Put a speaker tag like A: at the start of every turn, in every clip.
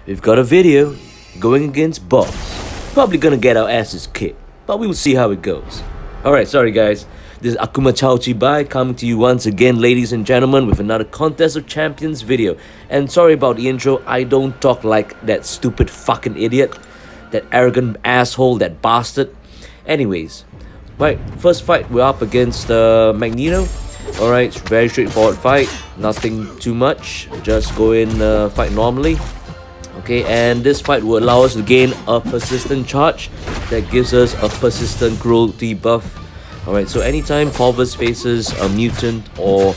A: we've got a video going against boss. Probably gonna get our asses kicked, but we'll see how it goes. Alright, sorry guys. This is Akuma Chao Chibai coming to you once again, ladies and gentlemen, with another Contest of Champions video. And sorry about the intro, I don't talk like that stupid fucking idiot, that arrogant asshole, that bastard. Anyways, right, first fight, we're up against Magneto. Alright, very straightforward fight, nothing too much, just go in, fight normally. Okay, and this fight will allow us to gain a persistent charge that gives us a persistent cruelty buff. Alright, so anytime Corvus faces a mutant or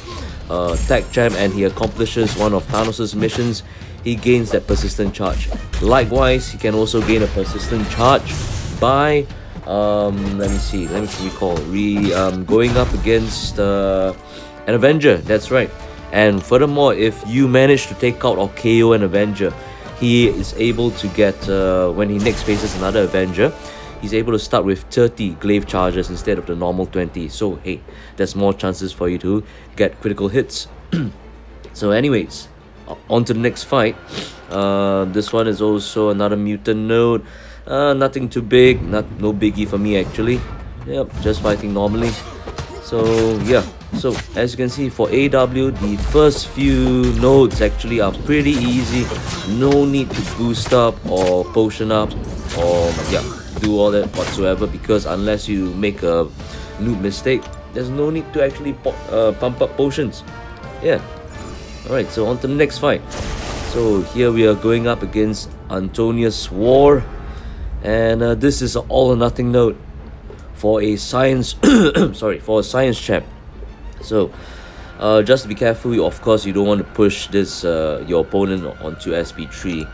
A: tech champ and he accomplishes one of Thanos' missions, he gains that persistent charge. Likewise, he can also gain a persistent charge by let me recall, going up against an Avenger, that's right. And furthermore, if you manage to take out or KO an Avenger, he is able to get, when he next faces another Avenger, he's able to start with 30 glaive charges instead of the normal 20. So hey, there's more chances for you to get critical hits. So anyways, on to the next fight. This one is also another mutant node. Nothing too big, no biggie for me actually. Yep, just fighting normally. So yeah, so as you can see, for AW, the first few nodes actually are pretty easy. No need to boost up or potion up or yeah, do all that whatsoever, because unless you make a noob mistake, there's no need to actually pump up potions. Yeah. Alright, so on to the next fight. So here we are going up against Antonius War, and this is an all or nothing node for a science for a science champ. So just be careful, of course you don't want to push this your opponent onto SP3.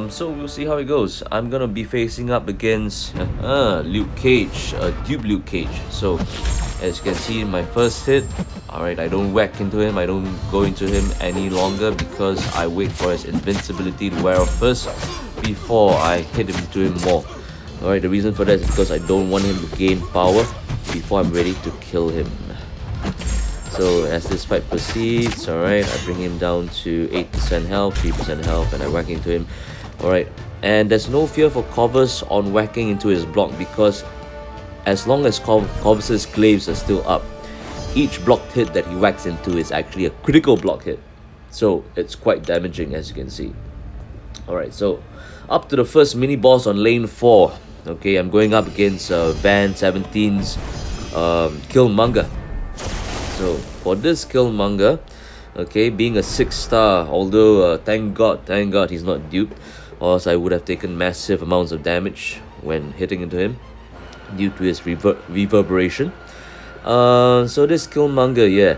A: So we'll see how it goes. I'm gonna be facing up against Luke Cage, Dupe Luke Cage. So as you can see, my first hit, alright, I don't whack into him, I don't go into him any longer, because I wait for his invincibility to wear off first before I hit into him more. Alright, the reason for that is because I don't want him to gain power before I'm ready to kill him. So as this fight proceeds, alright, I bring him down to 8% health, 3% health, and I whack into him. Alright, and there's no fear for Corvus on whacking into his block, because as long as Corvus's glaives are still up, each blocked hit that he whacks into is actually a critical block hit. So it's quite damaging, as you can see. Alright, so up to the first mini boss on lane 4. Okay, I'm going up against Van 17's Killmonger. So for this Killmonger, okay, being a 6-star, although thank God he's not duped, or else I would have taken massive amounts of damage when hitting into him due to his reverberation. So this Killmonger, yeah,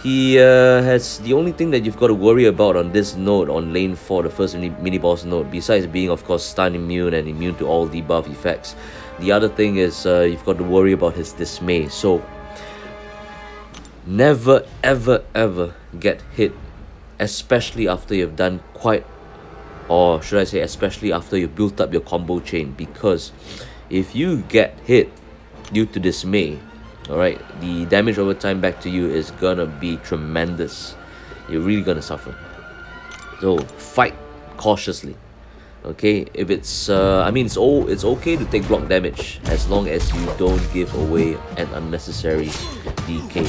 A: he has the only thing that you've got to worry about on this node, on lane 4, the first mini boss node, besides being of course stun immune and immune to all debuff effects, the other thing is you've got to worry about his dismay. So never ever get hit, especially after you've done quite, or should I say especially after you've built up your combo chain, because if you get hit due to dismay, alright, the damage over time back to you is gonna be tremendous. You're really gonna suffer. So fight cautiously. Okay, if it's I mean, it's okay to take block damage as long as you don't give away an unnecessary DK.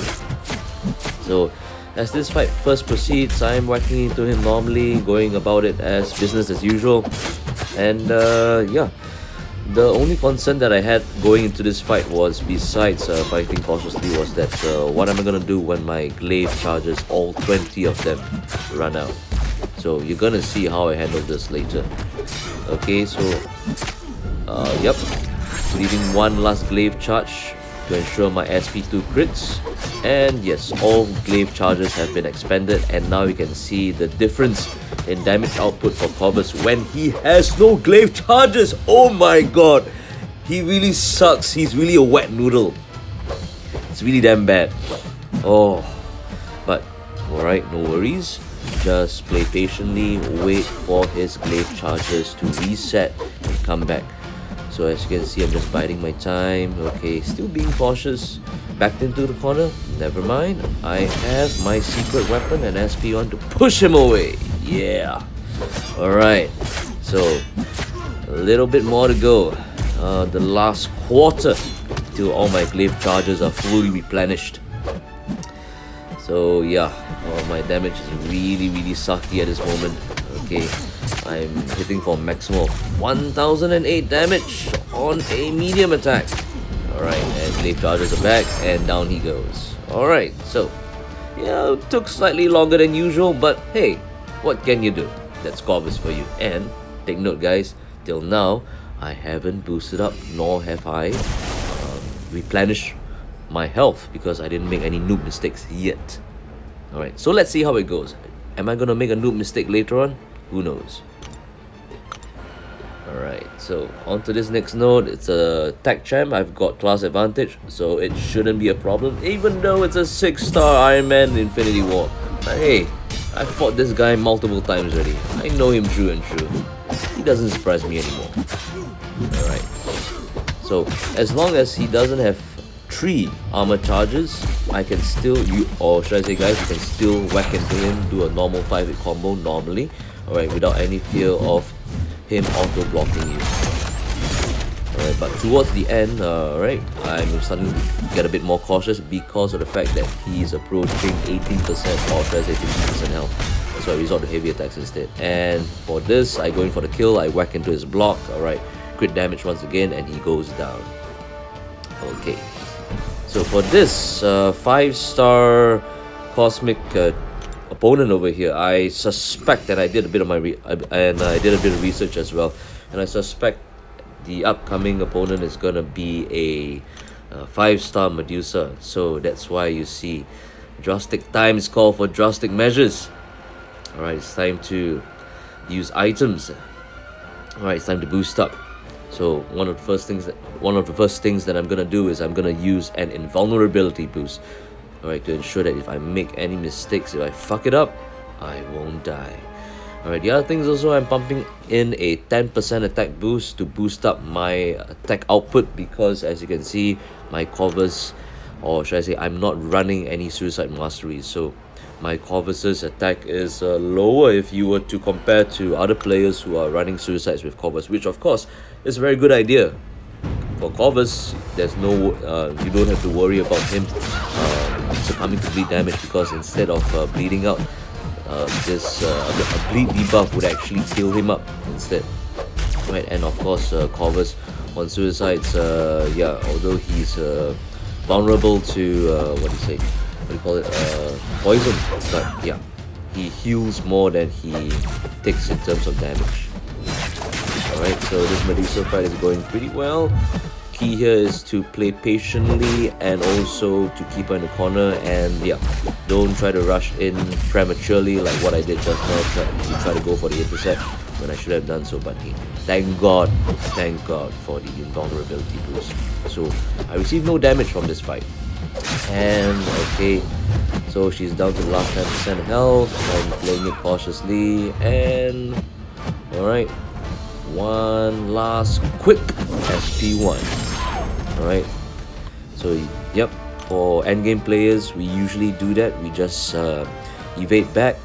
A: So as this fight first proceeds, I'm whacking into him normally, going about it as business as usual. And yeah, the only concern that I had going into this fight was, besides fighting cautiously, was that what am I gonna do when my glaive charges, all 20 of them, run out. So you're gonna see how I handle this later. Okay, so yep, leaving one last glaive charge to ensure my SP2 crits. And yes, all glaive charges have been expended, and now you can see the difference in damage output for Corvus when he has no glaive charges. Oh my god, he really sucks. He's really a wet noodle. It's really damn bad. Oh, but alright, no worries. Just play patiently, wait for his glaive charges to reset and come back. So as you can see, I'm just biding my time. Okay, still being cautious. Backed into the corner. Never mind. I have my secret weapon and SP1 to push him away. Yeah. Alright, so a little bit more to go. The last quarter till all my glaive charges are fully replenished. So yeah, my damage is really sucky at this moment. Okay, I'm hitting for a maximum of 1008 damage on a medium attack. Alright, and glaive charges are back, and down he goes. Alright, so yeah, it took slightly longer than usual, but hey, what can you do? That's Corvus for you. And take note, guys, till now I haven't boosted up, nor have I replenished my health, because I didn't make any noob mistakes yet. Alright, so let's see how it goes. Am I gonna make a noob mistake later on? Who knows? Alright, so on to this next node. It's a tech champ. I've got class advantage, so it shouldn't be a problem, even though it's a 6-star Iron Man Infinity War. But hey, I fought this guy multiple times already. I know him true and true. He doesn't surprise me anymore. Alright, so as long as he doesn't have 3 armor charges, I can still, or should I say guys, you can still whack into him, do a normal 5-hit combo normally. Alright, without any fear of him auto blocking you. Alright, but towards the end, right, I'm starting to get a bit more cautious because of the fact that he is approaching 18% or should I say 15% health. So I resort to heavy attacks instead. And for this, I go in for the kill, I whack into his block, alright, crit damage once again, and he goes down. Okay, so for this 5-star cosmic opponent over here, I suspect that I did a bit of my research as well, and I suspect the upcoming opponent is gonna be a 5-star Medusa. So that's why you see drastic times call for drastic measures. Alright, it's time to use items. Alright, it's time to boost up. So one of the first things that I'm gonna do is I'm gonna use an invulnerability boost. Alright, to ensure that if I make any mistakes, if I fuck it up, I won't die. Alright, the other thing is also I'm pumping in a 10% attack boost to boost up my attack output, because as you can see, my Corvus, or should I say, I'm not running any suicide masteries, so my Corvus's attack is lower if you were to compare to other players who are running suicides with Corvus, which of course is a very good idea. For Corvus, there's no, you don't have to worry about him succumbing to bleed damage, because instead of bleeding out, a bleed debuff would actually heal him up instead. Right, and of course Corvus on suicides, yeah, although he's vulnerable to what do you call it, poison, but yeah, he heals more than he takes in terms of damage. Alright, so this Medusa fight is going pretty well. Key here is to play patiently and also to keep her in the corner, and yeah, don't try to rush in prematurely like what I did just now. Try to go for the intercept when I should have done so, but hey, thank God for the invulnerability boost. So I received no damage from this fight. And okay, so she's down to the last 10% health. I'm playing it cautiously, and alright, one last quick SP1. Alright, so yep, for endgame players we usually do that. We just evade back,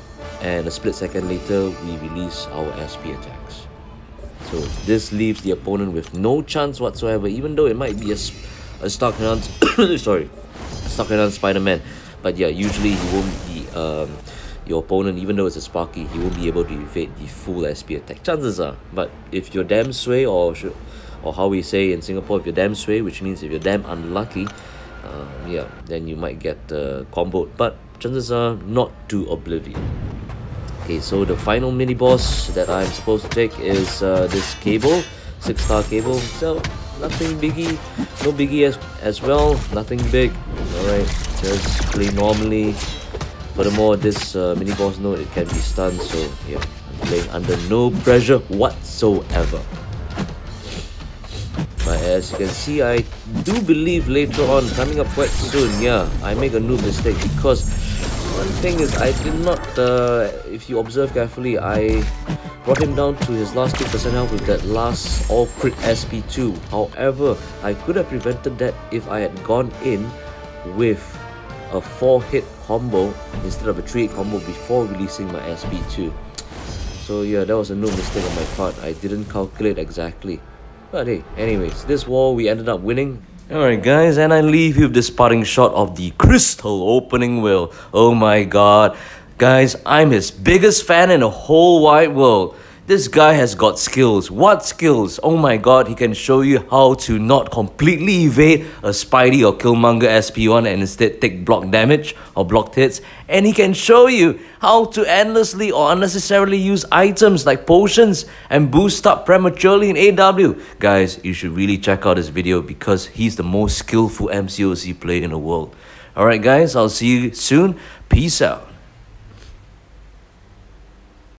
A: and a split second later we release our SP attacks. So this leaves the opponent with no chance whatsoever, even though it might be a stock enhanced sorry, stock enhanced Spider-Man. But yeah, usually he won't be your opponent, even though it's a Sparky, he won't be able to evade the full SP attack. Chances are. But if you're damn sway, or how we say in Singapore, if you're damn sway, which means if you're damn unlucky, yeah, then you might get comboed. But chances are not to oblivion. Okay, so the final mini boss that I'm supposed to take is this Cable, 6-star Cable. So nothing biggie, no biggie as well, nothing big. Alright, just play normally. Furthermore, this mini boss node, it can be stunned, so yeah, I'm playing under no pressure whatsoever. But as you can see, I do believe later on, coming up quite soon, yeah, I make a noob mistake, because one thing is, I did not, if you observe carefully, I brought him down to his last 2% health with that last all crit SP2. However, I could have prevented that if I had gone in with a 4-hit combo instead of a 3-hit combo before releasing my SP2. So yeah, that was a no mistake on my part. I didn't calculate exactly. But hey, anyways, this war we ended up winning. Alright guys, and I leave you with this parting shot of the crystal opening wheel. Oh my god. Guys, I'm his biggest fan in the whole wide world. This guy has got skills. What skills? Oh my god, he can show you how to not completely evade a Spidey or Killmonger SP1 and instead take block damage or blocked hits. And he can show you how to endlessly or unnecessarily use items like potions and boost up prematurely in AW. Guys, you should really check out this video because he's the most skillful MCOC player in the world. Alright guys, I'll see you soon. Peace out.